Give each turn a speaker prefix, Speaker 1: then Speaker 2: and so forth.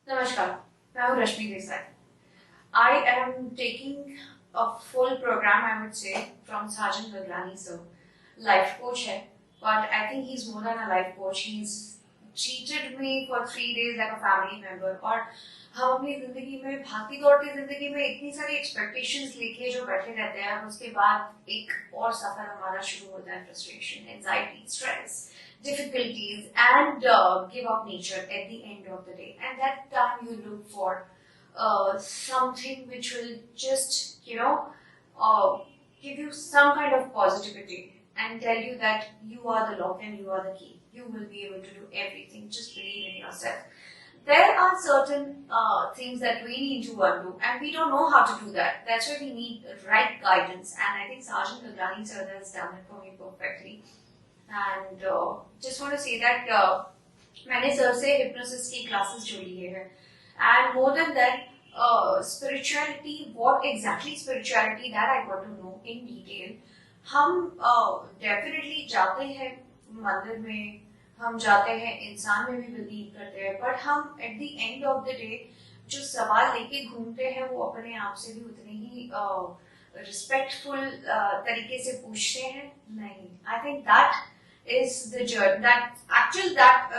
Speaker 1: नमस्कार, मैं हूँ Rashmi Desai. I am taking a full program, I would say, from Sajan Galani sir. Life coach है, but I think he's more than a life coach. He's treated me for 3 days like a family member. और हम अपनी जिंदगी में भागती दौड़ती जिंदगी में इतनी सारी एक्सपेक्टेशंस लेके जो बैठे रहते हैं और उसके बाद एक और सफर हमारा शुरू होता है. Frustration, anxiety, stress, difficulties, and give up nature at the end of the day. And that time you look for something which will just, give you some kind of positivity and tell you that you are the lock and you are the key. You will be able to do everything. Just believe in yourself. There are certain things that we need to undo, and we don't know how to do that. That's why we need the right guidance. And I think Sajan Galani sir has done it for me perfectly. And just want to say that मैंने sir से hypnosis की classes जो लिए हैं, and more than that, spirituality, what exactly spirituality, that I got to know in detail. हम definitely जाते हैं मंदिर में, हम जाते हैं इंसान में भी believe करते हैं, but हम at the end of the day जो सवाल लेके घूमते हैं वो अपने आप से भी उतने ही respectful तरीके से पूछते हैं नहीं. I think that is the journey, that